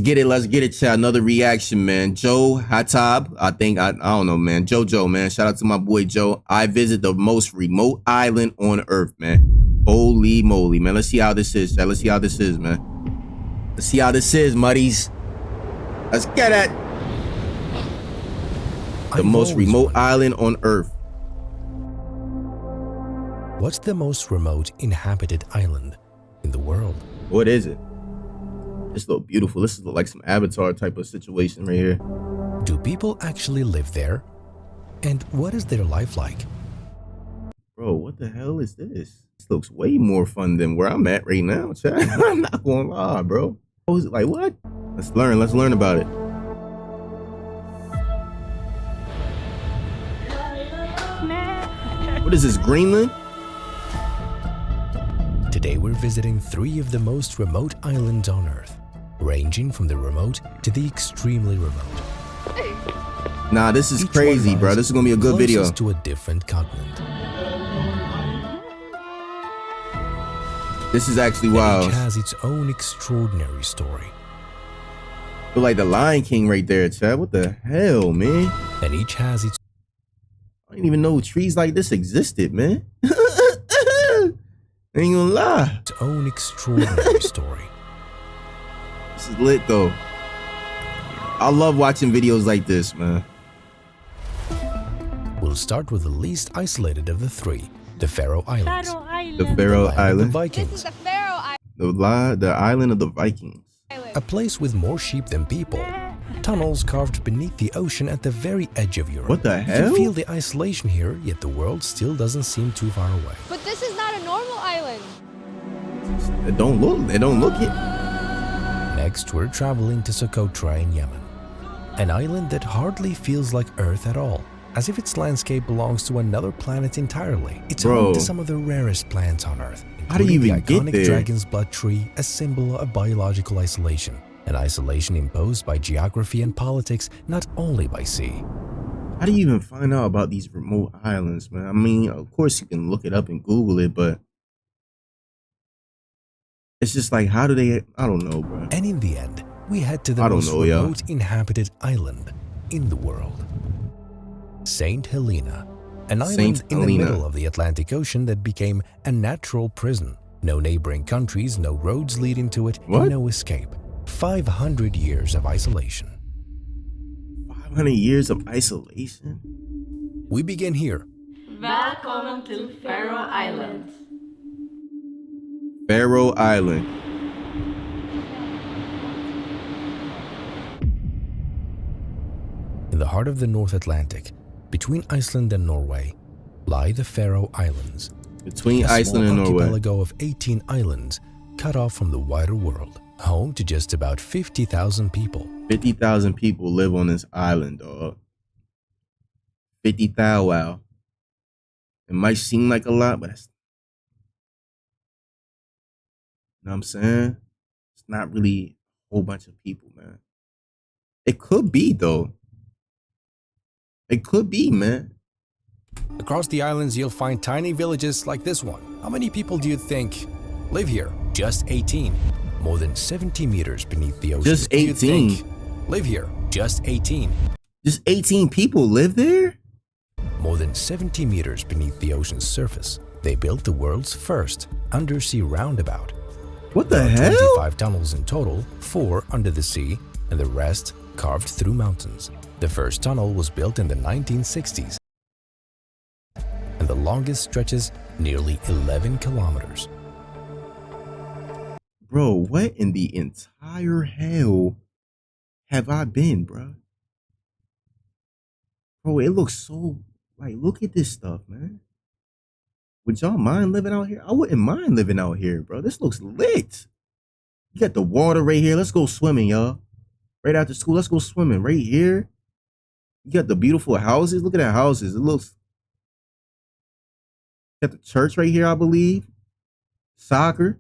Get it, let's get it to another reaction, man. Joe Hatab, I don't know, man. Jojo, man. Shout out to my boy Joe. I visit the most remote island on earth, man. Holy moly, man. Let's see how this is, chat. Let's see how this is, man. Let's see how this is, muddies. Let's get it. The most remote island on earth. What's the most remote inhabited island in the world? What is it? This look beautiful. This is like some Avatar type of situation right here. Do people actually live there? And what is their life like? Bro, what the hell is this? This looks way more fun than where I'm at right now, chat. I'm not gonna lie, bro. I was like, what? Let's learn about it. What is this, Greenland? Today we're visiting 3 of the most remote islands on Earth, ranging from the remote to the extremely remote. Nah, this is crazy, bro. This is gonna be a good video. To a different continent. This is actually wild. Each has its own extraordinary story. Feel like the Lion King right there, Chad. What the hell, man? And each has its. I didn't even know trees like this existed, man. Ain't gonna lie. Its own extraordinary story. This is lit, though. I love watching videos like this, man. We'll start with the least isolated of the 3, the Faroe Islands. The Faroe Island. The Vikings. This is the Faroe Island. The island of the Vikings. A place with more sheep than people. Tunnels carved beneath the ocean at the very edge of Europe. What the hell? You can feel the isolation here, yet the world still doesn't seem too far away. But this is not a normal island. It don't look it. Next, we're traveling to Socotra in Yemen. An island that hardly feels like Earth at all, as if its landscape belongs to another planet entirely. It's home to some of the rarest plants on Earth, how do you even the iconic get there? dragon's blood tree, a symbol of biological isolation. An isolation imposed by geography and politics, not only by sea. How do you even find out about these remote islands, man? I mean, of course you can look it up and Google it, but it's just like, how do they? I don't know, bro. And in the end, we head to the most remote inhabited island in the world. Saint Helena, an island in the middle of the Atlantic Ocean that became a natural prison. No neighboring countries, no roads leading to it, and no escape. 500 years of isolation. 500 years of isolation? We begin here. Welcome to Faroe Islands. Faroe Island. In the heart of the North Atlantic, between Iceland and Norway, lie the Faroe Islands. Between Iceland and Norway. A archipelago of 18 islands, cut off from the wider world. Home to just about 50,000 people. 50,000 people live on this island, dog. 50,000, wow. It might seem like a lot, but it's, you know what I'm saying? It's not really a whole bunch of people, man. It could be, though. It could be, man. Across the islands, you'll find tiny villages like this one. How many people do you think live here? Just 18. More than 70 meters beneath the ocean. Just 18? Live here. Just 18. Just 18 people live there? More than 70 meters beneath the ocean's surface. They built the world's first undersea roundabout. What the hell? 25 tunnels in total, 4 under the sea, and the rest carved through mountains. The first tunnel was built in the 1960s, and the longest stretches nearly 11 kilometers. Bro, what in the entire hell have I been, bro? Bro, it looks so, like, look at this stuff, man. Would y'all mind living out here? I wouldn't mind living out here, bro. This looks lit. You got the water right here. Let's go swimming, y'all. Right after school, let's go swimming right here. You got the beautiful houses. Look at that houses. It looks. Got the church right here, I believe. Soccer.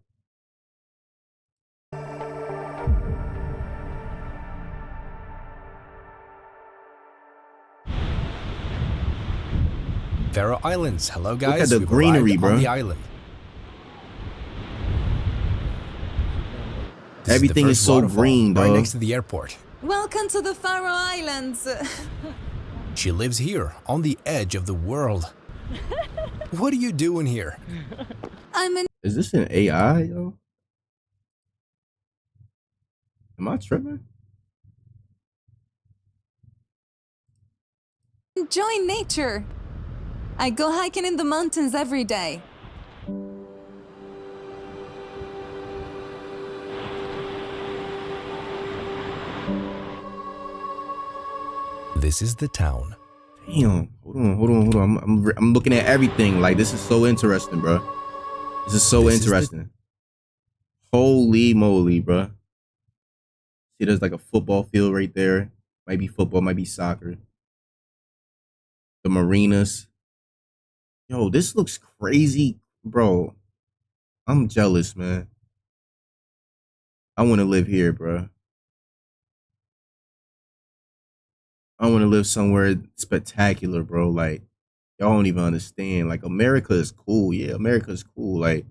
Faroe Islands. Hello, guys. Look at the greenery, bro. On the island. Everything is so green, right dog. next to the airport. Welcome to the Faroe Islands. She lives here, on the edge of the world. What are you doing here? Is this an AI, yo? Am I tripping? Enjoying nature. I go hiking in the mountains every day. This is the town. Damn. Hold on. I'm looking at everything. Like, this is so interesting, bro. This is so interesting. Holy moly, bro. See, there's like a football field right there. Might be football, might be soccer. The marinas. Yo, this looks crazy, bro. I'm jealous, man. I want to live here, bro. I want to live somewhere spectacular, bro. Like, y'all don't even understand. Like, America is cool. Yeah, America is cool. Like,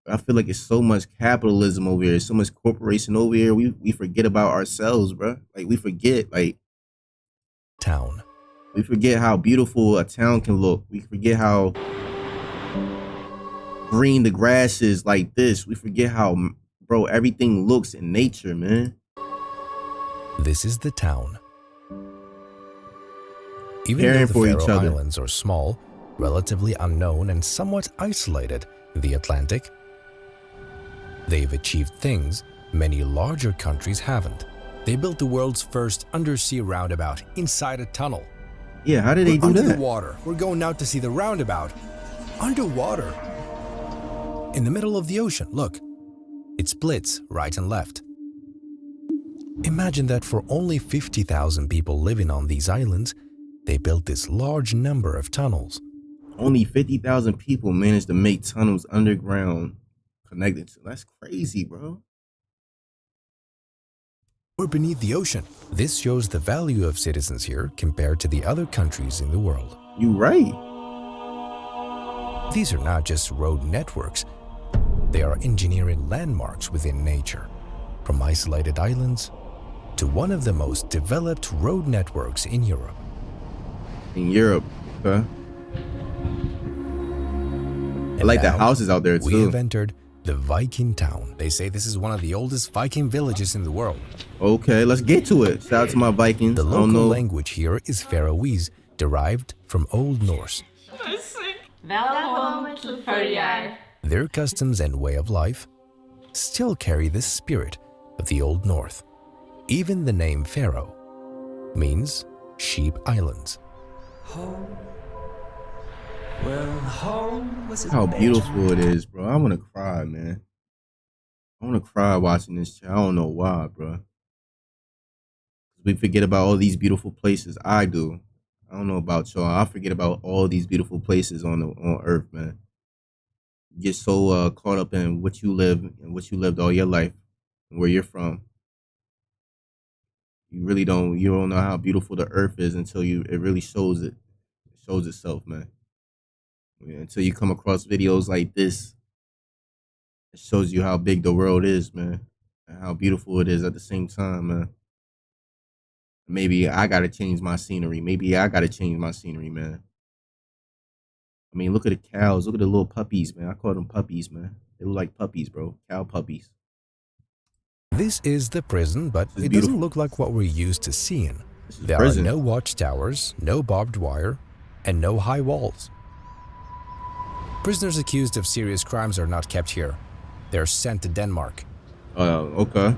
I feel like it's so much capitalism over here, so much corporation over here. We forget about ourselves, bro. Like, we forget, like, town. We forget how beautiful a town can look. We forget how green the grass is like this. We forget how, bro, everything looks in nature, man. This is the town. Even Caring though the for each Faroe other. Islands are small, relatively unknown, and somewhat isolated in the Atlantic, they've achieved things many larger countries haven't. They built the world's first undersea roundabout inside a tunnel. Yeah, how did they do that? Underwater. We're going out to see the roundabout. Underwater. In the middle of the ocean, look. It splits right and left. Imagine that for only 50,000 people living on these islands, they built this large number of tunnels. Only 50,000 people managed to make tunnels underground connected to. That's crazy, bro. Or beneath the ocean. This shows the value of citizens here compared to the other countries in the world. You right. These are not just road networks. They are engineering landmarks within nature, from isolated islands to one of the most developed road networks in Europe. In Europe, okay. I like the houses out there too. We have entered the Viking town. They say this is one of the oldest Viking villages in the world. Okay, let's get to it. Shout out to my Vikings. The local language here is Faroese, derived from Old Norse. Welkom til Føroyar. Their customs and way of life still carry the spirit of the Old North. Even the name Faroe means sheep islands. Home. Well, home was how beautiful it is, bro. I want to cry, man. I want to cry watching this shit. I don't know why, bro. We forget about all these beautiful places. I do. I don't know about y'all. I forget about all these beautiful places on Earth, man. You get so caught up in what you live and what you lived all your life and where you're from. You really don't. You don't know how beautiful the Earth is until it really shows it. It shows itself, man. Until you come across videos like this, it shows you how big the world is, man, and how beautiful it is at the same time, man. Maybe I gotta change my scenery. Maybe I gotta change my scenery, man. I mean, look at the cows. Look at the little puppies, man. I call them puppies, man. They look like puppies, bro. Cow puppies. This is the prison, but it doesn't look like what we're used to seeing. There prison. are no watchtowers, no barbed wire, and no high walls. Prisoners accused of serious crimes are not kept here. They're sent to Denmark. Okay.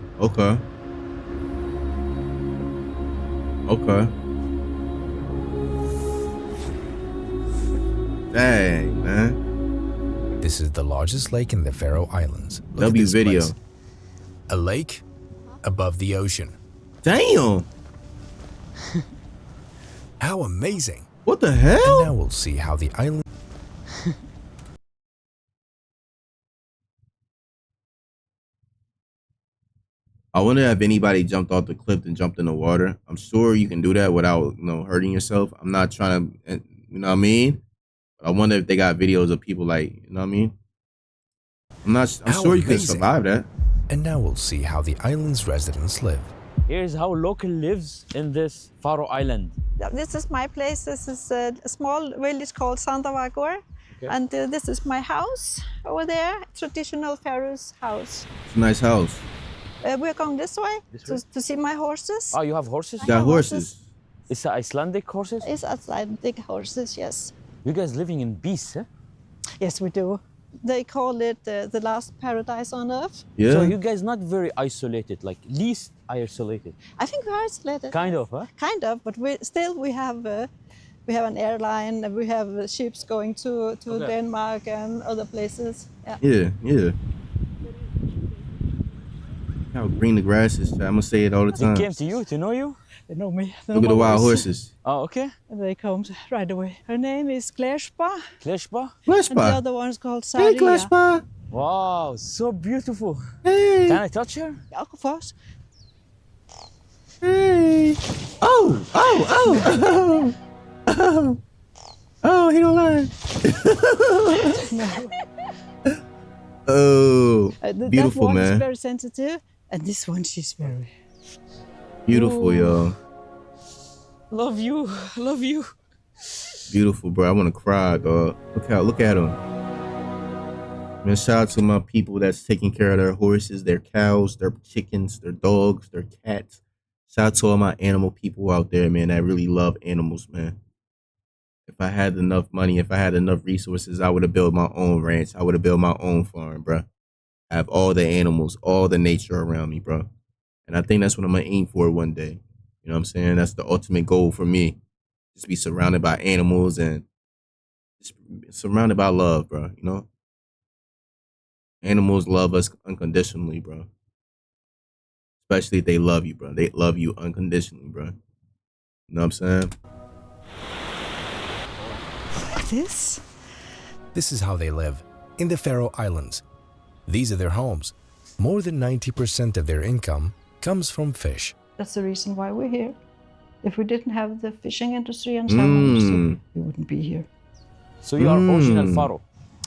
Dang, man. This is the largest lake in the Faroe Islands. Look W at this video. place. A lake above the ocean. Damn. How amazing. What the hell? And now we'll see how the island... I wonder if anybody jumped off the cliff and jumped in the water. I'm sure you can do that without, hurting yourself. I'm not trying to, you know what I mean? But I wonder if they got videos of people like, you know what I mean? I'm sure you can survive that. And now we'll see how the island's residents live. Here's how local lives in this Faroe Island. This is my place. This is a small village called Sandavagur. Okay. And this is my house over there, traditional Faroese house. It's a nice house. We're going this way, to see my horses. Oh, you have horses? You got horses. It's Icelandic horses? It's Icelandic horses, yes. You guys living in peace, eh? Yes, we do. They call it the last paradise on earth. Yeah. So you guys not very isolated, like least isolated? I think we're isolated. Kind of, huh? Kind of, but we have an airline. We have ships going to Denmark and other places. Yeah. How green the grass is. I'm gonna say it all the time. They came to you to know you? They know me. Look at the wild horses. Oh, okay. And they come right away. Her name is Glespa. Kleshba? And the other one's called Saria. Hey, Glespa. Wow, so beautiful. Hey. Can I touch her? Of course. Hey. Oh, he don't lie. Oh, beautiful, that one man. is very sensitive, and this one she's very Beautiful, y'all. Love you. Beautiful, bro. I want to cry, dog. Look at them. Man, shout out to my people that's taking care of their horses, their cows, their chickens, their dogs, their cats. Shout out to all my animal people out there, man, that really love animals, man. If I had enough money, if I had enough resources, I would have built my own ranch. I would have built my own farm, bro. I have all the animals, all the nature around me, bro. And I think that's what I'm going to aim for one day. You know what I'm saying? That's the ultimate goal for me. Just be surrounded by animals and just surrounded by love, bro. You know? Animals love us unconditionally, bro. Especially if they love you, bro. They love you unconditionally, bro. You know what I'm saying? This is how they live in the Faroe Islands. These are their homes. More than 90% of their income comes from fish. That's the reason why we're here. If we didn't have the fishing industry and salmon industry, we wouldn't be here. So you are original Faroe?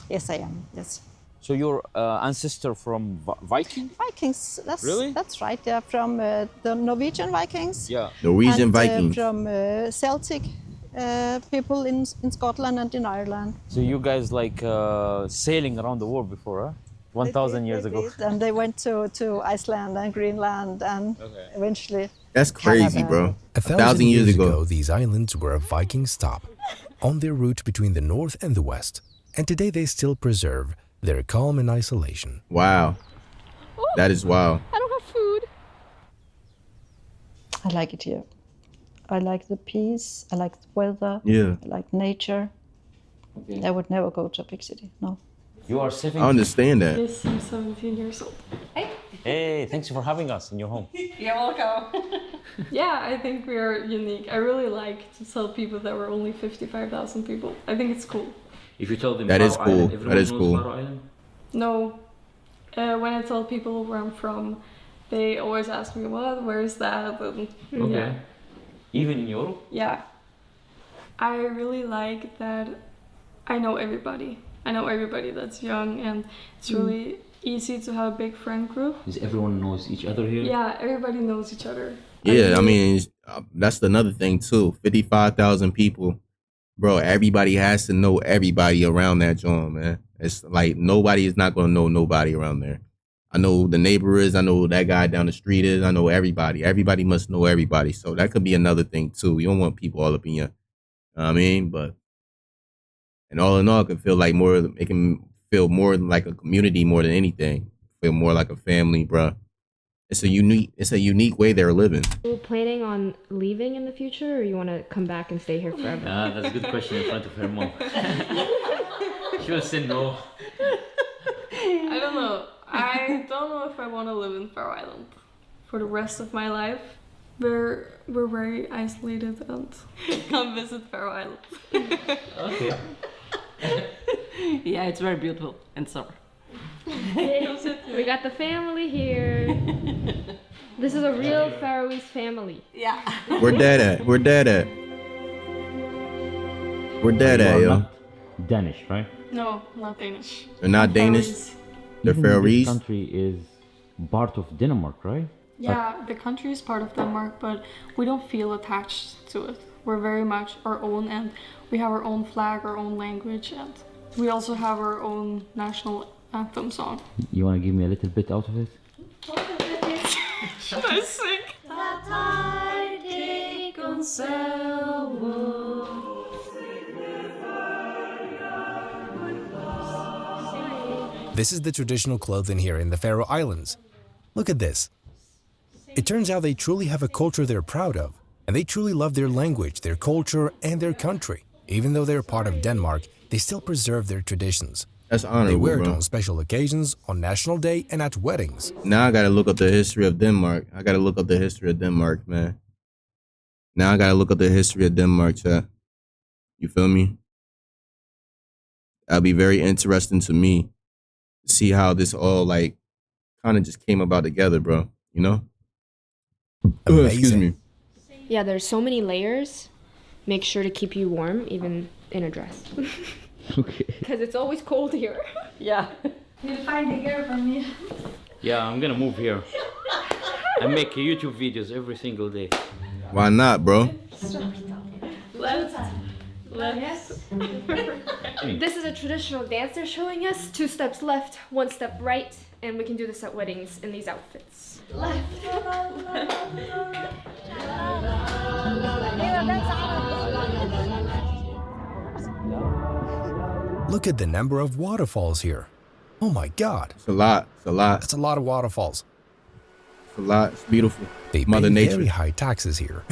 Yes, I am. Yes. So your ancestor from Viking? Vikings. Really? That's right. They're from the Norwegian Vikings. Yeah. Norwegian Vikings. From Celtic people in Scotland and in Ireland. So you guys like sailing around the world before, huh? 1,000 years ago. And they went to Iceland and Greenland and eventually. That's crazy, Canada. bro. 1,000 years ago, these islands were a Viking stop on their route between the north and the west. And today they still preserve their calm and isolation. Wow. That is wild. I don't have food. I like it here. I like the peace. I like the weather. Yeah. I like nature. I would never go to a big city. No. You are 17. I understand that. Yes, I'm 17 years old. Hey, thanks for having us in your home. You're welcome. Yeah, I think we are unique. I really like to tell people that we're only 55,000 people. I think it's cool. If you tell them That is Faroe cool. Island, That everyone is knows cool. Faroe Island? No, when I tell people where I'm from, they always ask me, "What? Where is that?" And, Okay. yeah. Even in Europe? Yeah. I really like that I know everybody. I know everybody that's young, and it's really easy to have a big friend group. Because everyone knows each other here? Yeah, everybody knows each other. Yeah, I mean, that's another thing too. 55,000 people. Bro, everybody has to know everybody around that joint, man. It's like nobody is not going to know nobody around there. I know who the neighbor is. I know who that guy down the street is. I know everybody. Everybody must know everybody. So that could be another thing too. You don't want people all up in your, you know what I mean? But, and all in all, it can feel like more, it can feel more like a community more than anything. Feel more like a family, bro. It's a unique way they're living. Are you planning on leaving in the future, or you want to come back and stay here forever? That's a good question in front of her mom. She'll say no. I don't know. I don't know if I want to live in Faroe Island for the rest of my life. We're very isolated and come visit Faroe Island. Okay. Yeah, it's very beautiful in summer. We got the family here. This is a real Faroese family. Yeah. Where dad at? Where dad at? Where dad at, yo? Danish, right? No, not Danish. They're not Danish. Faroese. They're Even this Faroese. country is part of Denmark, right? Yeah, the country is part of Denmark, but we don't feel attached to it. We're very much our own, and we have our own flag, our own language, and we also have our own national anthem song. You want to give me a little bit out of it? Should I sing? This is the traditional clothing here in the Faroe Islands. Look at this. It turns out they truly have a culture they're proud of, and they truly love their language, their culture, and their country. Even though they're part of Denmark, they still preserve their traditions. That's honorable, They wear it bro. on special occasions, on National Day, and at weddings. Now I gotta look up the history of Denmark. Man. Now I gotta look up the history of Denmark, chat. You feel me? That'll be very interesting to me to see how this all like kind of just came about together, bro. You know? Excuse me. Yeah, there's so many layers. Make sure to keep you warm, even in a dress. Okay. Because it's always cold here. Yeah. You'll find the girl for me. Yeah, I'm gonna move here. I make YouTube videos every single day. Why not, bro? Left. Yes. This is a traditional dance they're showing us. 2 steps left, 1 step right, and we can do this at weddings in these outfits. Look at the number of waterfalls here. Oh my God. It's a lot. It's a lot. That's a lot of waterfalls. It's a lot. It's beautiful. They Mother pay Nature. very high taxes here.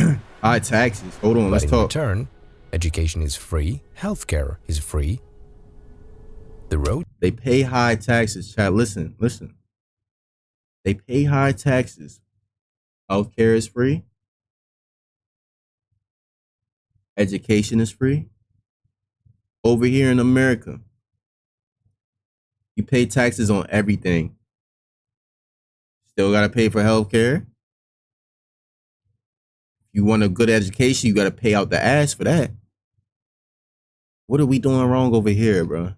High taxes. Hold on. But Let's in talk. return, education is free, healthcare is free. The road They pay high taxes, chat. Listen. They pay high taxes. Healthcare is free. Education is free. Over here in America, you pay taxes on everything. Still got to pay for healthcare. If you want a good education, you got to pay out the ass for that. What are we doing wrong over here, bro?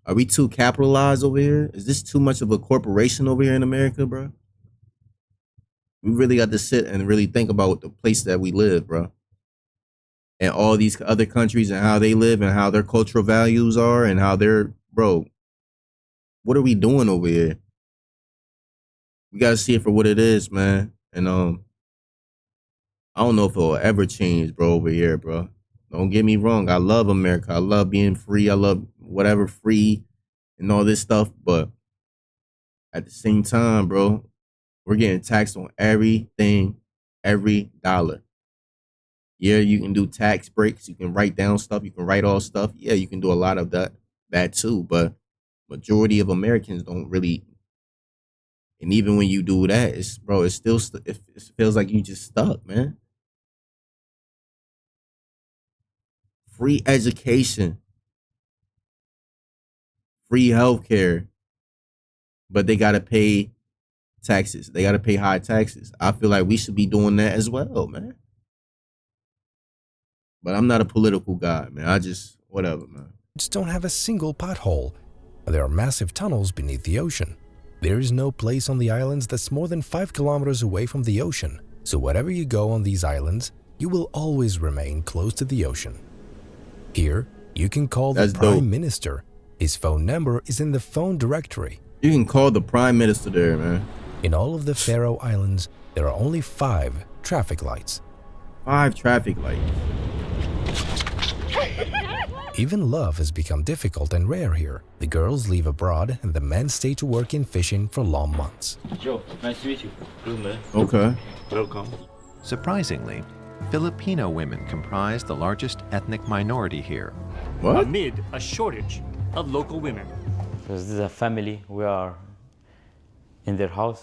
Are we too capitalized over here? Is this too much of a corporation over here in America, bro? We really got to sit and really think about the place that we live, bro. And all these other countries and how they live and how their cultural values are and how they're, bro, what are we doing over here? We got to see it for what it is, man. And I don't know if it will ever change, bro, over here, bro. Don't get me wrong. I love America. I love being free. I love whatever free and all this stuff. But at the same time, bro, we're getting taxed on everything, every dollar. Yeah, you can do tax breaks. You can write down stuff. You can write all stuff. Yeah, you can do a lot of that too. But majority of Americans don't really. And even when you do that, it's still it feels like you just stuck, man. Free education, free healthcare, but they gotta pay taxes. They gotta pay high taxes. I feel like we should be doing that as well, man. But I'm not a political guy, man. I just, whatever, man. don't have a single pothole. There are massive tunnels beneath the ocean. There is no place on the islands that's more than 5 kilometers away from the ocean. So wherever you go on these islands, you will always remain close to the ocean. Here, you can call the Prime Minister. His phone number is in the phone directory. You can call the Prime Minister there, man. In all of the Faroe Islands, there are only 5 traffic lights. 5 traffic lights. Even love has become difficult and rare here. The girls leave abroad and the men stay to work in fishing for long months. Joe, nice to meet you. Good, man. Okay. Welcome. Surprisingly, Filipino women comprise the largest ethnic minority here. What? Amid a shortage of local women. Because this is a family. We are in their house.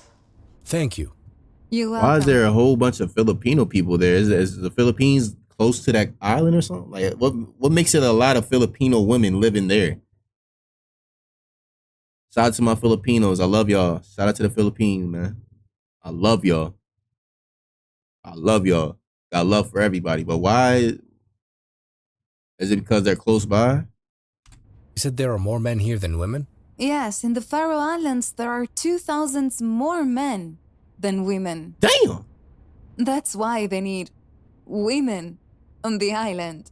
Thank you. You're welcome. Why is there a whole bunch of Filipino people there? Is the Philippines close to that island or something? Like, what makes it a lot of Filipino women living there? Shout out to my Filipinos. I love y'all. Shout out to the Philippines, man. I love y'all. I love y'all. Got love for everybody. But why? Is it because they're close by? You said there are more men here than women? Yes, in the Faroe Islands, there are 2,000 more men than women. Damn! That's why they need women on the island.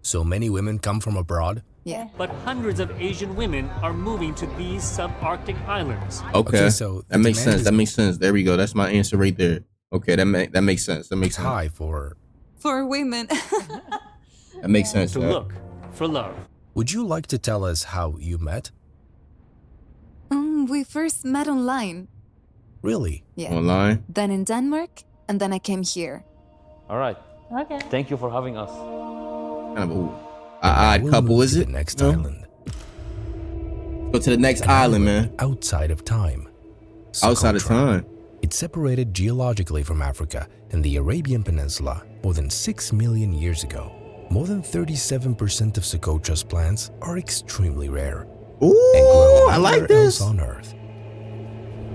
So many women come from abroad? Yeah. But hundreds of Asian women are moving to these subarctic islands. Okay, so that makes sense. That makes sense. There we go. That's my answer right there. Okay, that makes sense. That makes sense. High for women. That makes sense. To look for love. Would you like to tell us how you met? We first met online. Really? Yeah. Online? Then in Denmark, and then I came here. All right. Okay. Thank you for having us. Kind of an odd couple, is it? The next island. Go to the next island, man. Outside of time. Outside of time. It's separated geologically from Africa and the Arabian Peninsula more than 6 million years ago. More than 37% of Socotra's plants are extremely rare. Ooh, I like this. On Earth.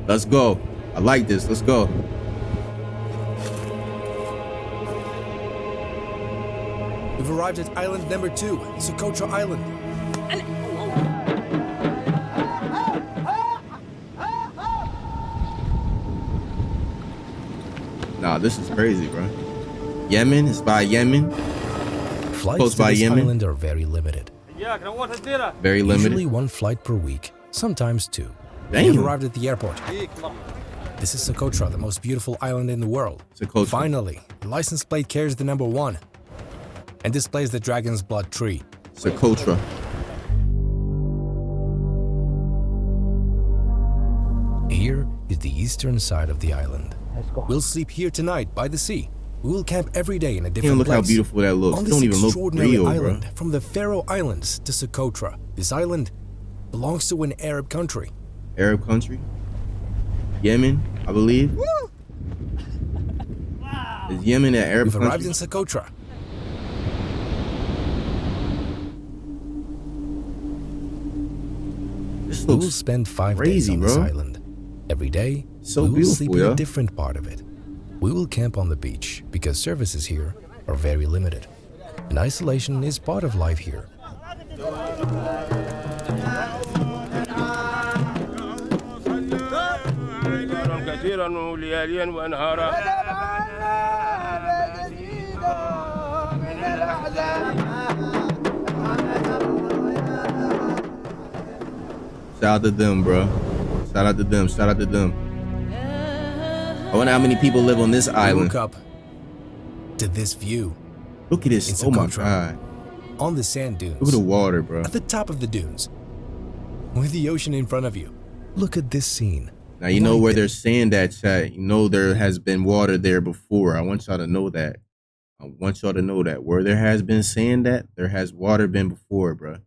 Let's go. I like this. Let's go. We've arrived at island number 2, Socotra Island. Nah, this is crazy, bro. Yemen, it's by Yemen. Flights Close to by this Yemen. island are very limited. Very limited. Usually 1 flight per week, sometimes 2. Damn. We've arrived at the airport. This is Socotra, the most beautiful island in the world. Socotra. Finally, the license plate carries the number 1 and displays the dragon's blood tree. Socotra. Here is the eastern side of the island. We'll sleep here tonight by the sea. We will camp every day in a different Look place. how beautiful that looks. On It this don't even look extraordinary real, island, bro. from the Faroe Islands to Socotra, this island belongs to an Arab country. Arab country? Yemen, I believe. Is Yemen an Arab We've country? arrived in Socotra. This We will looks spend 5 crazy, days on this bro. island. Every day, So we will beautiful, sleep in yeah. a different part of it. We will camp on the beach because services here are very limited. And isolation is part of life here. Shout out to them, bro. Shout out to them. Shout out to them. I wonder how many people live on this We island. woke up to this view. Look at this. in Oh my Socotra. God. On the sand dunes. Look at the water, bro. At the top of the dunes. With the ocean in front of you. Look at this scene. Now you know Right where there. there's sand at, chat. You know there has been water there before. I want y'all to know that. I want y'all to know that where there has been sand at, there has water been before, bro.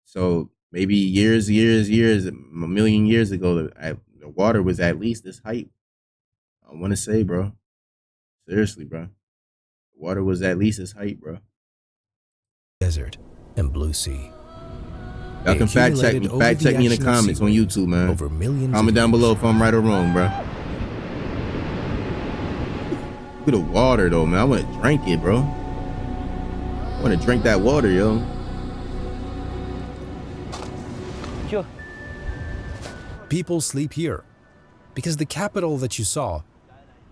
So maybe years, a million years ago, the water was at least this height. I want to say, bro. Seriously, bro. Water was at least this height, bro. Desert and blue sea. Y'all They can fact check accumulated me. over Fact the check me in the action of comments on seawater YouTube, man. over millions Comment of down years. below if I'm right or wrong, bro. Look at the water, though, man. I want to drink it, bro. I want to drink that water, yo. Sure. People sleep here because the capital that you saw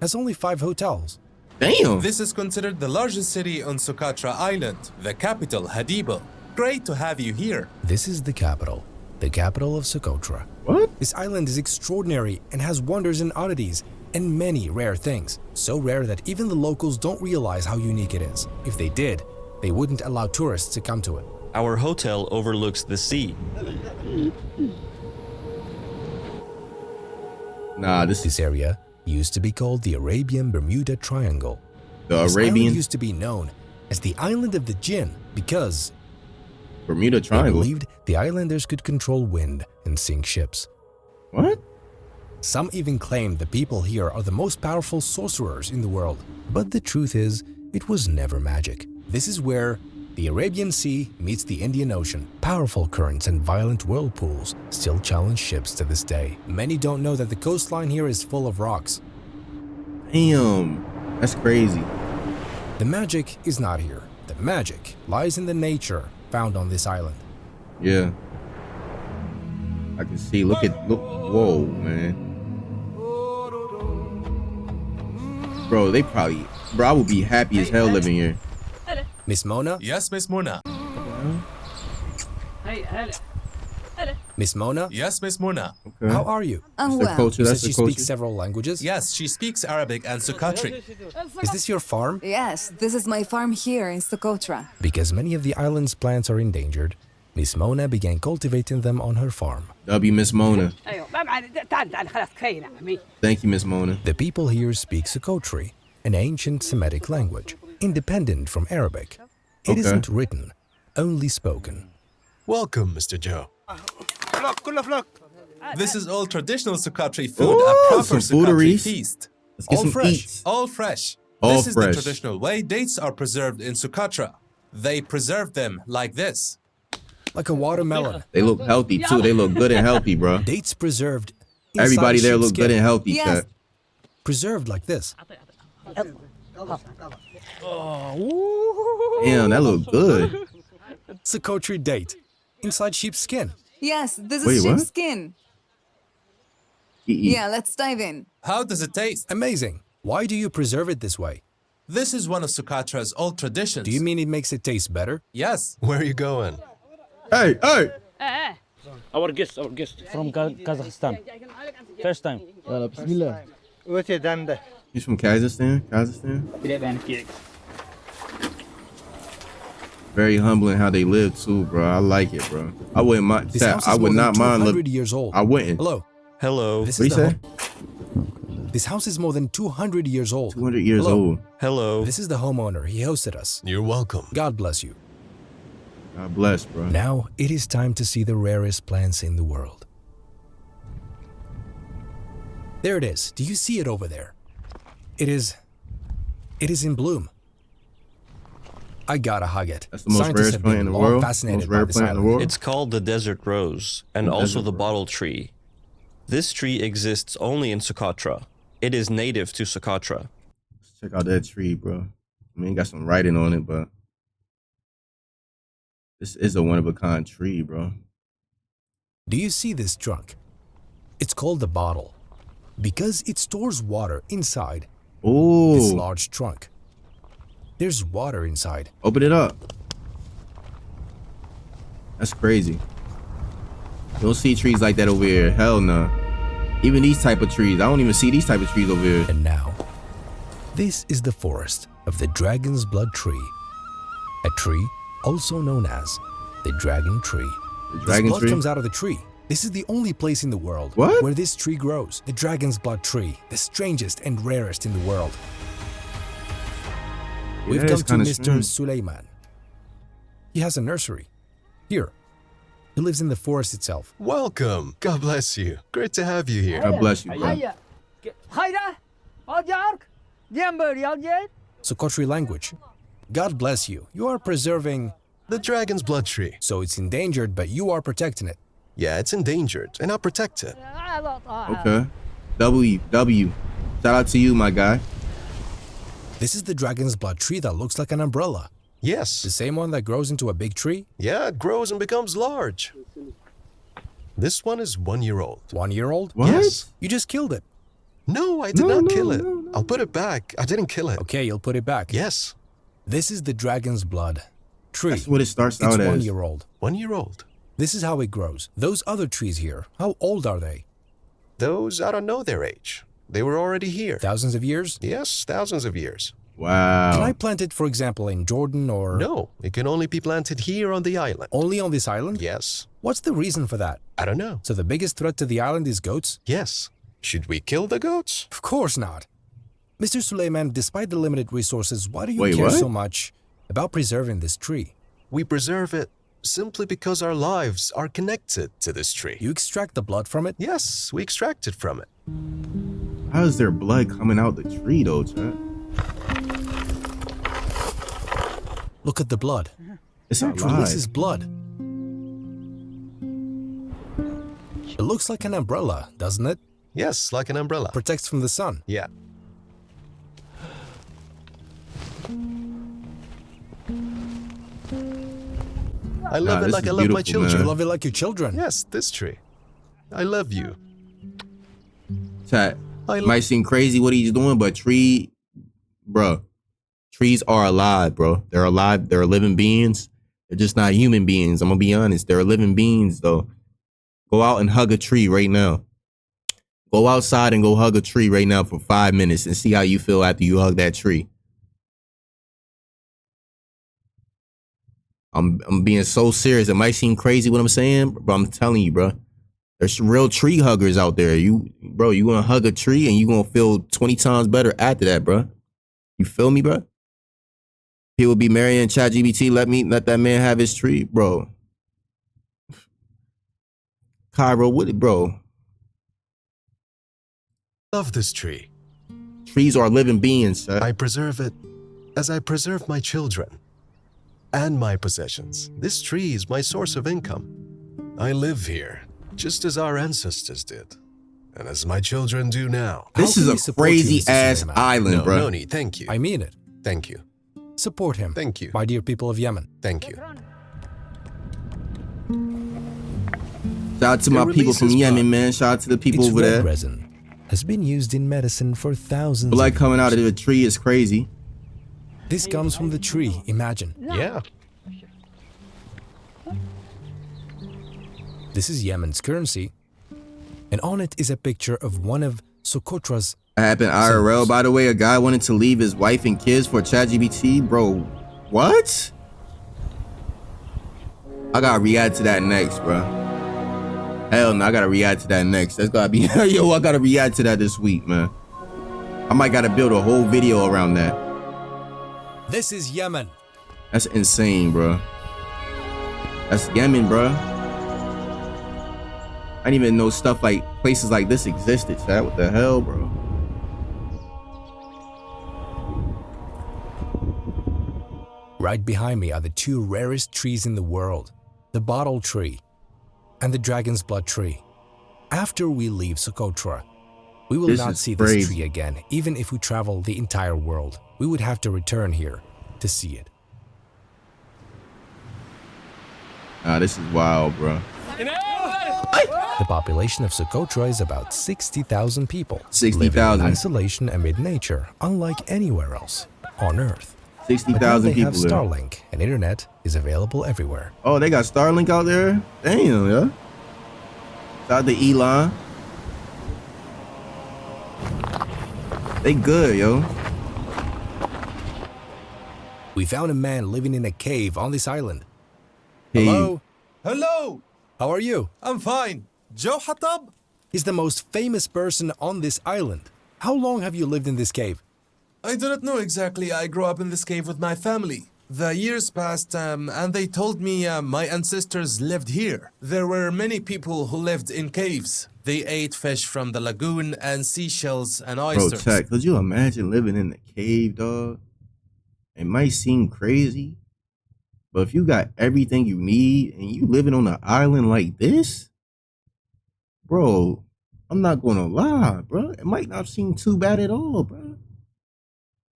has only 5 hotels. Damn. This is considered the largest city on Socotra Island, the capital, Hadibo. Great to have you here. This is the capital of Socotra. What? This island is extraordinary and has wonders and oddities and many rare things. So rare that even the locals don't realize how unique it is. If they did, they wouldn't allow tourists to come to it. Our hotel overlooks the sea. Nah, This area used to be called the Arabian Bermuda Triangle. The This Arabian island used to be known as the Island of the Jinn because Bermuda they Triangle. believed the islanders could control wind and sink ships. What? Some even claimed the people here are the most powerful sorcerers in the world. But the truth is, it was never magic. This is where the Arabian Sea meets the Indian Ocean. Powerful currents and violent whirlpools still challenge ships to this day. Many don't know that the coastline here is full of rocks. Damn. That's crazy. The magic is not here. The magic lies in the nature found on this island. Yeah. I can see. Look. Whoa, man. Bro, they probably. Bro, I would be happy as hell living here. Miss Mona? Yes, Miss Mona. Miss Mona? Yes, Miss Mona. Okay. How are you? I'm That's the well. culture. You That's said the she culture. speaks several languages? Yes, she speaks Arabic and Sukatri. Is this your farm? Yes, this is my farm here in Socotra. Because many of the island's plants are endangered, Miss Mona began cultivating them on her farm. W, Miss Mona. Thank you, Miss Mona. The people here speak Sukotri, an ancient Semitic language, independent from Arabic. It Okay. isn't written, only spoken. Welcome, Mr. Joe. This is all traditional Sukatri food, Ooh, a proper some Sukatri fooderies. feast. Let's get All some fresh. eats. All fresh. All This is fresh. the traditional way dates are preserved in Sukatra. They preserve them like this. Like a watermelon. They look healthy too. They look good and healthy, bro. Dates preserved. inside Everybody there sheep's look good skin. and healthy, Yes. chat. Preserved like this. Damn, that look good. Sukotri date. Inside sheep's skin. Yes, this is Wait, what? sheepskin. Eat. Yeah, let's dive in. How does it taste? Amazing. Why do you preserve it this way? This is one of Sukatra's old traditions. Do you mean it makes it taste better? Yes. Where are you going? Hey, hey. Our guest from Kazakhstan. First time. He's from Kazakhstan. Very humbling how they live too, bro. I like it, bro. I wouldn't mind. This house is I would more not than mind 200 living. years old. I wouldn't. Hello. Hello. This What is you the say? This house is more than 200 years old. 200 years Hello. old. Hello. This is the homeowner. He hosted us. You're welcome. God bless you. God bless, bro. Now it is time to see the rarest plants in the world. There it is. Do you see it over there? It is in bloom. I gotta hug it. That's the most Scientists rarest have plant been in the long world. fascinated Most by rare this plant in the island. world. It's called the desert rose and The also desert the rose. bottle tree. This tree exists only in Sukatra. It is native to Sukatra. Let's check out that tree, bro. I mean, it got some writing on it, but this is a one-of-a-kind tree, bro. Do you see this trunk? It's called the bottle because it stores water inside this Oh, large trunk. There's water inside. open it up. That's crazy. You don't see trees like that over here. Hell no. Even these type of trees. I don't even see these type of trees over here. And now, this is the forest of the dragon's blood tree. A tree also known as the dragon tree. The This dragon blood tree? comes out of the tree. This is the only place in the world What? where this tree grows. The dragon's blood tree, the strangest and rarest in the world. We've Yeah, come it's to kinda Mr. strange. Suleiman. He has a nursery. Here. He lives in the forest itself. Welcome. God bless you. Great to have you here. God bless you, bro. Sukotri language. God bless you. You are preserving... The dragon's blood tree. So it's endangered, but you are protecting it. Yeah, it's endangered, and I'll protect it. Okay. W. Shout out to you, my guy. This is the dragon's blood tree that looks like an umbrella. Yes. The same one that grows into a big tree? Yeah, it grows and becomes large. This one is 1 year old. 1 year old? What? Yes. You just killed it. No, I did not kill it. I'll put it back. I didn't kill it. Okay, you'll put it back. Yes. This is the dragon's blood tree. That's what it starts It's out 1 as. year old. 1 year old. This is how it grows. Those other trees here, how old are they? Those, I don't know their age. They were already here. Thousands of years? Yes, thousands of years. Wow. Can I plant it, for example, in Jordan or... No, it can only be planted here on the island. Only on this island? Yes. What's the reason for that? I don't know. So the biggest threat to the island is goats? Yes. Should we kill the goats? Of course not. Mr. Suleiman, despite the limited resources, why do you Wait, care what? so much about preserving this tree? We preserve it simply because our lives are connected to this tree. You extract the blood from it? Yes, we extract it from it. How is there blood coming out the tree, though, chat? Look at the blood. It's It alive. releases blood. It looks like an umbrella, doesn't it? Yes, like an umbrella. Protects from the sun. Yeah. I love Nah, it this like is I love my beautiful, man. You children. love it like your children. Yes, this tree. I love you. Chat. Might seem crazy what he's doing, but trees are alive, bro. They're alive. They're living beings. They're just not human beings. I'm gonna be honest. They're living beings, though. Go out and hug a tree right now. Go outside and go hug a tree right now for 5 minutes and see how you feel after you hug that tree. I'm being so serious. It might seem crazy what I'm saying, but I'm telling you, bro. There's real tree huggers out there. You gonna hug a tree and you gonna feel 20 times better after that, bro. You feel me, bro? People be marrying ChatGPT. Let that man have his tree, bro. Cairo, bro? Love this tree. Trees are living beings, sir. I preserve it as I preserve my children and my possessions. This tree is my source of income. I live here, just as our ancestors did, and as my children do now. This is a crazy-ass island, bro. No need, thank you. I mean it. Thank you. Support him. Thank you. My dear people of Yemen. Thank you. Shout out to my people from Yemen, man. Shout out to the people over there. Resin has been used in medicine for thousands. Blood coming out of the tree is crazy. This comes from the tree, imagine. Yeah. This is Yemen's currency, and on it is a picture of one of Socotra's. That happened IRL, by the way. A guy wanted to leave his wife and kids for ChatGPT, bro. What? I gotta react to that next, bro. Hell no, I gotta react to that next. That's gotta be yo. I gotta react to that this week, man. I might gotta build a whole video around that. This is Yemen. That's insane, bro. That's Yemen, bro. I didn't even know stuff like places like this existed, chat. What the hell, bro? Right behind me are the two rarest trees in the world, the bottle tree and the dragon's blood tree. After we leave Socotra, we will not see this tree again, even if we travel the entire world. We would have to return here to see it. Ah, this is wild, bro. The population of Socotra is about 60,000 people. 60,000. In isolation amid nature, unlike anywhere else on Earth. 60,000 people. They have Starlink, and internet is available everywhere. Oh, they got Starlink out there? Damn, yeah. Shout out to Elon. They good, yo. We found a man living in a cave on this island. Hey. Hello? Hello! How are you? I'm fine. Joe Hatab? He's the most famous person on this island. How long have you lived in this cave? I do not know exactly. I grew up in this cave with my family. The years passed, and they told me my ancestors lived here. There were many people who lived in caves. They ate fish from the lagoon and seashells and oysters. Bro, Tech, could you imagine living in the cave, dog? It might seem crazy, but if you got everything you need and you living on an island like this, bro, I'm not gonna lie, bro. It might not seem too bad at all, bro.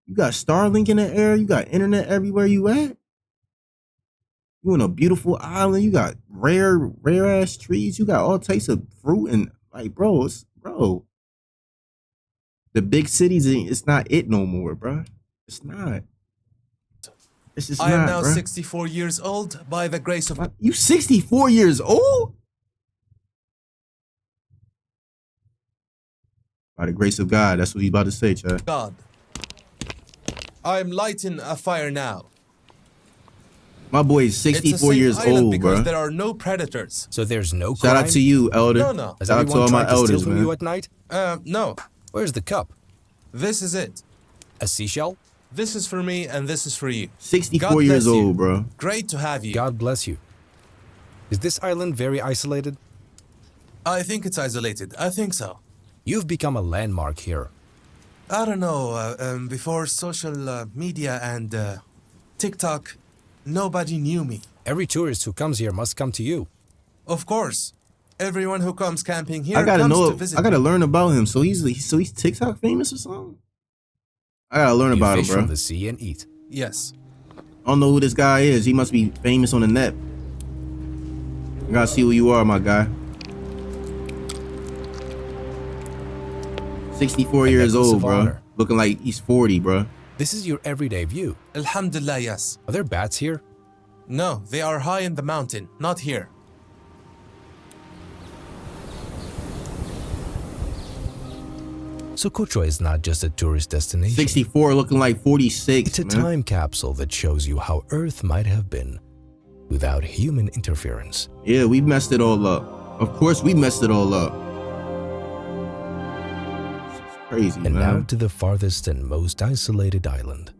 You got Starlink in the air. You got internet everywhere you at. You in a beautiful island. You got rare ass trees. You got all types of fruit and like, bro, the big cities, it's not it no more, bro. It's not. It's just I am not, now bro. 64 years old by the grace of... You 64 years old? By the grace of God. That's what he's about to say, Chad. God. I am lighting a fire now. My boy is 64 years old, because bro. there are no predators. So there's no crime? Shout out to you, elder. No. Has Shout out to all my elders, from man. you at night? No. Where's the cup? This is it. A seashell? This is for me and this is for you. 64 years old, bro. Great to have you. God bless you. Is this island very isolated? I think it's isolated. I think so. You've become a landmark here. I don't know. Before social media and TikTok, nobody knew me. Every tourist who comes here must come to you. Of course. Everyone who comes camping here I gotta comes know. to visit I gotta me. learn about him. So he's TikTok famous or something? I gotta learn about him, fish bro. from the sea and eat. Yes. I don't know who this guy is. He must be famous on the net. I gotta see who you are, my guy. 64 years old, bro. Looking like he's 40, bro. This is your everyday view. Alhamdulillah, yes. Are there bats here? No, they are high in the mountain, not here. Socotra is not just a tourist destination. 64 looking like 46, It's a time capsule that shows you how Earth might have been without human interference. Yeah, we messed it all up. Of course, we messed it all up. It's crazy, and man. now to the farthest and most isolated island.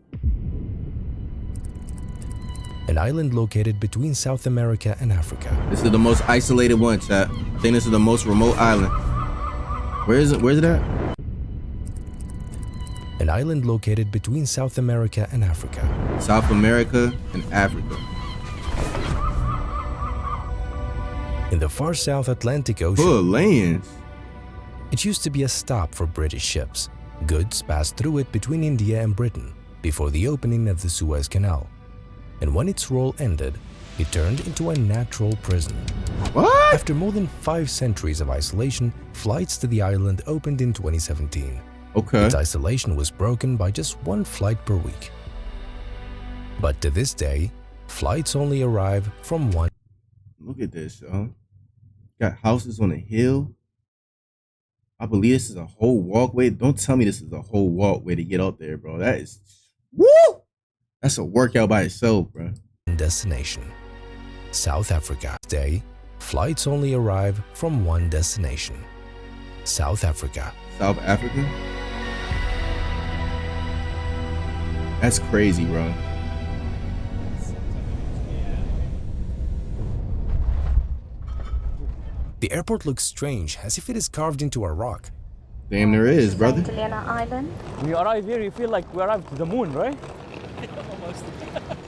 An island located between South America and Africa. This is the most isolated one, chat. I think this is the most remote island. Where is it? Where's it at? An island located between South America and Africa. South America and Africa. In the far South Atlantic Ocean. Full of lands. It used to be a stop for British ships. Goods passed through it between India and Britain before the opening of the Suez Canal. And when its role ended, it turned into a natural prison. What? After more than 5 centuries of isolation, flights to the island opened in 2017. Okay. Its isolation was broken by just 1 flight per week. But to this day, flights only arrive from one. Look at this, yo. Got houses on a hill. I believe this is a whole walkway. Don't tell me this is a whole walkway to get up there, bro. That is, woo! That's a workout by itself, bro. Destination. South Africa. Today, flights only arrive from one destination. South Africa. South Africa? That's crazy, bro. The airport looks strange, as if it is carved into a rock. Damn, there is, brother. When you arrive here, you feel like we arrived to the moon, right?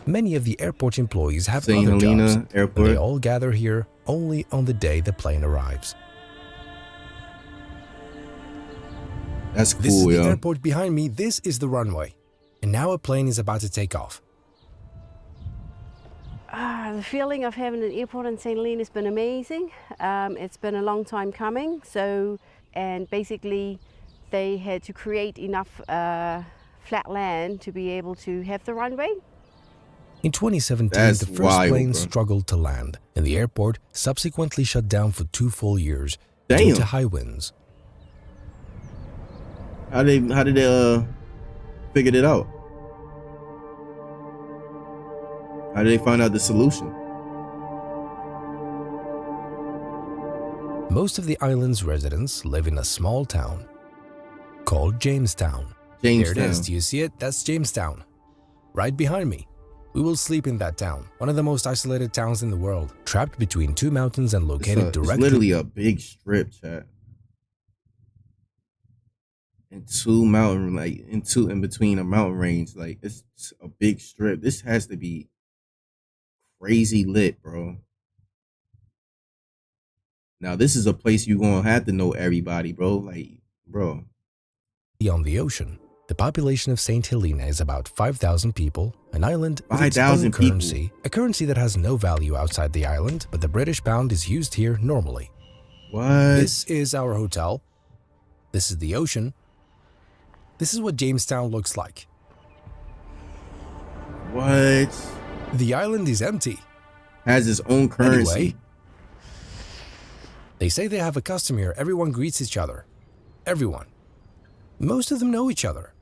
Many of the airport employees have St. other Helena jobs. Airport. They all gather here only on the day the plane arrives. That's cool, This is the yo. airport behind me. This is the runway. And now a plane is about to take off. The feeling of having an airport in St. Helena has been amazing. It's been a long time coming. And basically they had to create enough flat land to be able to have the runway. In 2017, That's the first wild, plane bro. struggled to land, and the airport subsequently shut down for 2 full years due Damn. to high winds. How did they figured it out? How did they find out the solution? Most of the island's residents live in a small town called Jamestown. There it is. Jamestown. Do you see it? That's Jamestown. Right behind me. We will sleep in that town, one of the most isolated towns in the world, trapped between 2 mountains and located It's directly. literally a big strip, chat. And 2 mountain, like in between a mountain range, like it's a big strip. This has to be crazy lit, bro. Now this is a place you gonna have to know everybody, bro. Like, bro. On the ocean. The population of St. Helena is about 5,000 people, an island with its 5,000 own people. currency, a currency that has no value outside the island, but the British pound is used here normally. What? This is our hotel. This is the ocean. This is what Jamestown looks like. What? The island is empty. Has its own currency. Anyway, they say they have a custom here. Everyone greets each other. Everyone. Most of them know each other.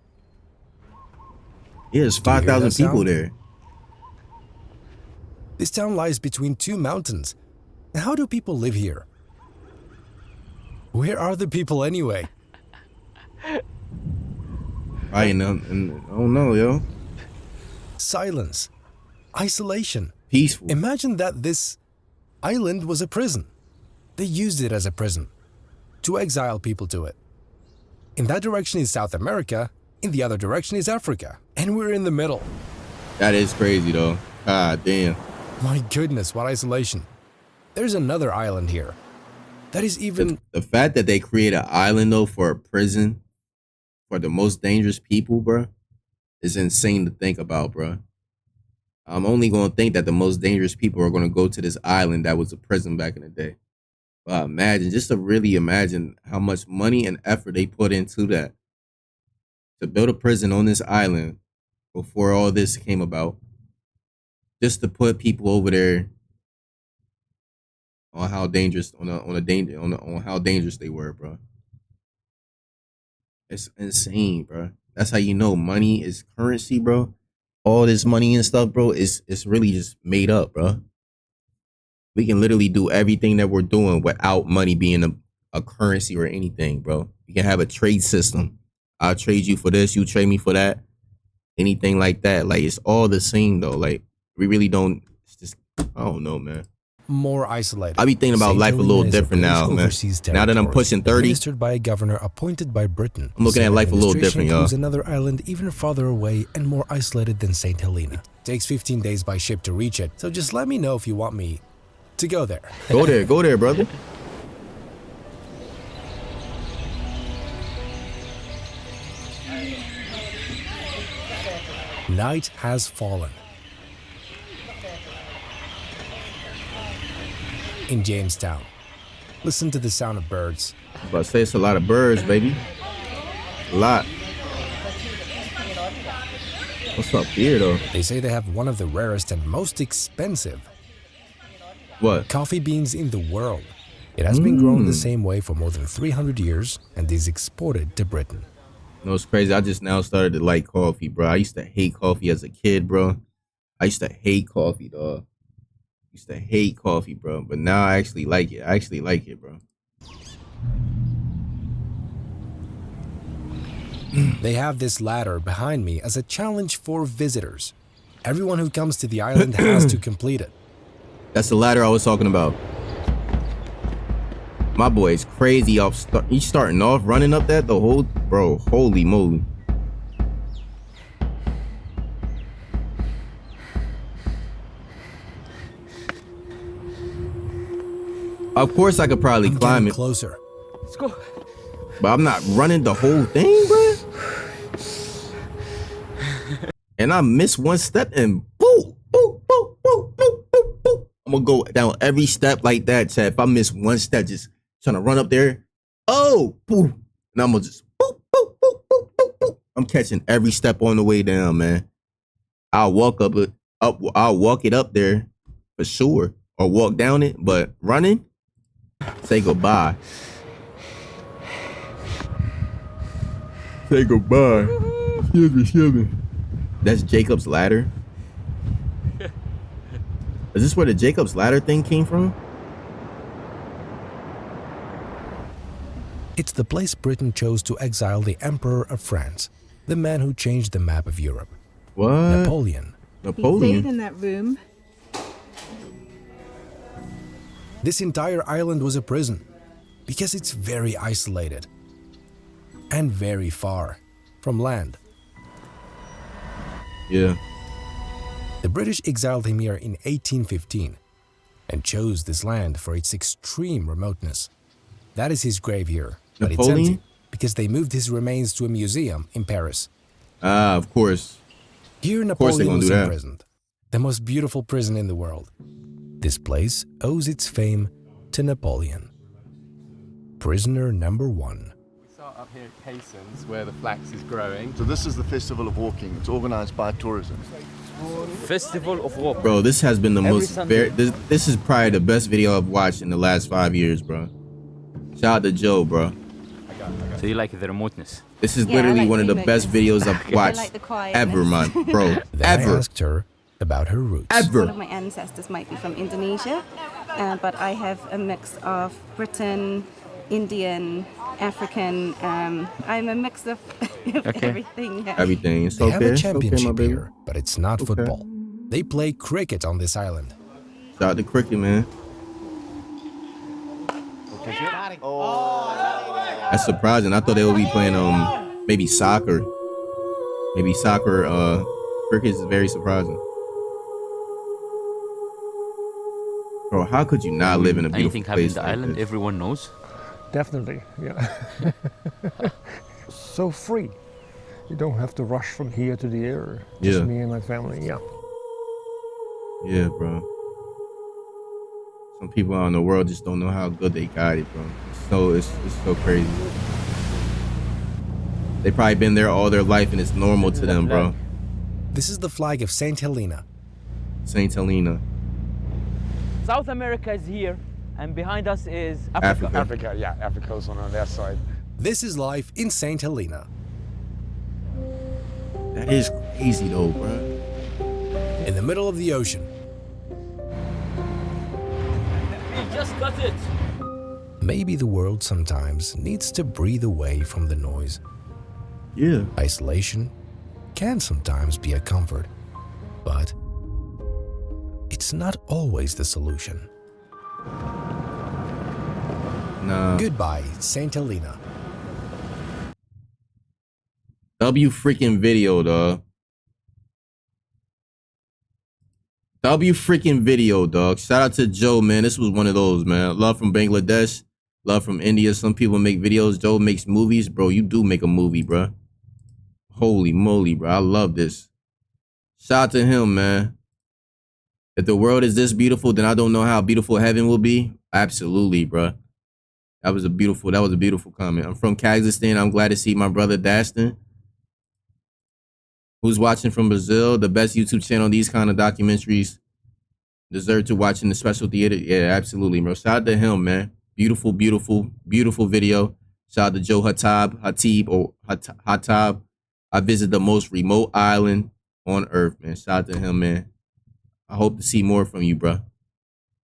Yeah, there's Do you hear 5,000 that people sound? there. This town lies between 2 mountains. How do people live here? Where are the people anyway? I don't know, yo. Silence. Isolation. Peaceful. Imagine that this island was a prison. They used it as a prison to exile people to it. In that direction is South America, in the other direction is Africa, and we're in the middle. That is crazy, though. God damn. My goodness, what isolation. There's another island here. That is even... The fact that they create an island, though, for a prison for the most dangerous people, bro, is insane to think about, bro. I'm only going to think that the most dangerous people are going to go to this island that was a prison back in the day. Imagine, just to really imagine how much money and effort they put into that to build a prison on this island before all this came about, just to put people over there on how dangerous on how dangerous they were, bro. It's insane, bro. That's how you know money is currency, bro. All this money and stuff, bro, it's really just made up, bro. We can literally do everything that we're doing without money being a currency or anything, bro. You can have a trade system. I'll trade you for this, you trade me for that. Anything like that. Like, it's all the same, though. Like, we really don't, it's just, I don't know, man. More isolated. I be thinking about life a little different now, man. Now that I'm pushing 30, administered by a governor appointed by Britain. I'm looking at life a little different, y'all. Another island even farther away and more isolated than St. Helena. It takes 15 days by ship to reach it, so just let me know if you want me to go there. Go there, brother. Night has fallen. In Jamestown, listen to the sound of birds. I was about to say, it's a lot of birds, baby. A lot. What's up here, though? They say they have one of the rarest and most expensive coffee beans in the world. It has been grown the same way for more than 300 years and is exported to Britain. You know, it's crazy. I just now started to like coffee, bro. I used to hate coffee as a kid, bro. I used to hate coffee, dog. Used to hate coffee, bro. But now I actually like it. I actually like it, bro. They have this ladder behind me as a challenge for visitors. Everyone who comes to the island has to complete it. That's the ladder I was talking about. My boy is crazy off. He's starting off running up that the whole, bro. Holy moly! Of course, I could probably climb it. Closer. Let's go. But I'm not running the whole thing, bro. And I miss one step and boom, boom, boom, boom, boom, boom, boom. I'm gonna go down every step like that, Chad. If I miss one step, just trying to run up there, oh, boom, and I'm gonna just boop, boop, boop, boop, boop, boop. I'm catching every step on the way down, man. I'll walk I'll walk it up there for sure, or walk down it. But running, say goodbye. Say goodbye. Excuse me. That's Jacob's ladder. Is this where the Jacob's ladder thing came from? It's the place Britain chose to exile the Emperor of France, the man who changed the map of Europe. What? Napoleon. He stayed in that room. This entire island was a prison because it's very isolated and very far from land. Yeah. The British exiled him here in 1815 and chose this land for its extreme remoteness. That is his grave here, but Napoleon? it's empty because they moved his remains to a museum in Paris. Ah, of course. Here Napoleon was imprisoned, the most beautiful prison in the world. This place owes its fame to Napoleon. Prisoner number 1. Up here at Caissons, where the flax is growing. So this is the Festival of Walking. It's organized by tourism. Festival of Walking. Bro, this has been the this is probably the best video I've watched in the last 5 years, bro. Shout out to Joe, bro. So you like the remoteness? This is literally one of the best videos I've watched ever, man, bro. Then I asked her about her roots. One of my ancestors might be from Indonesia, but I have a mix of Britain, Indian, African. I'm a mix of everything. Yeah. Everything. It's They okay. have a It's okay, my championship baby. here, but it's not football. They play cricket on this island. Shout out to cricket, man. That's surprising. I thought they would be playing maybe soccer. Maybe soccer. Cricket is very surprising. Bro, how could you not live in a beautiful Anything happening place in the like island, this? everyone knows. Definitely, yeah. So free. You don't have to rush from here to there. Just Yeah. me and my family, yeah. Yeah, bro. Some people out in the world just don't know how good they got it, bro. It's so crazy. They probably been there all their life and it's normal to them, bro. This is the flag of St. Helena. St. Helena. South America is here, and behind us is Africa. Africa, yeah, Africa's on their side. This is life in St. Helena. That is crazy though, bro. In the middle of the ocean. We just got it. Maybe the world sometimes needs to breathe away from the noise. Yeah. Isolation can sometimes be a comfort, but it's not always the solution. Nah. Goodbye, St. Helena. W freaking video, dog. W freaking video, dog. Shout out to Joe, man. This was one of those, man. Love from Bangladesh. Love from India. Some people make videos. Joe makes movies. Bro, you do make a movie, bro. Holy moly, bro. I love this. Shout out to him, man. If the world is this beautiful, then I don't know how beautiful heaven will be. Absolutely, bro. That was a beautiful comment. I'm from Kazakhstan. I'm glad to see my brother Dastin. Who's watching from Brazil? The best YouTube channel. These kind of documentaries deserve to watch in the special theater. Yeah, absolutely, bro. Shout out to him, man. Beautiful, beautiful, beautiful video. Shout out to Joe Hattab. I visit the most remote island on earth, man. Shout out to him, man. I hope to see more from you, bro.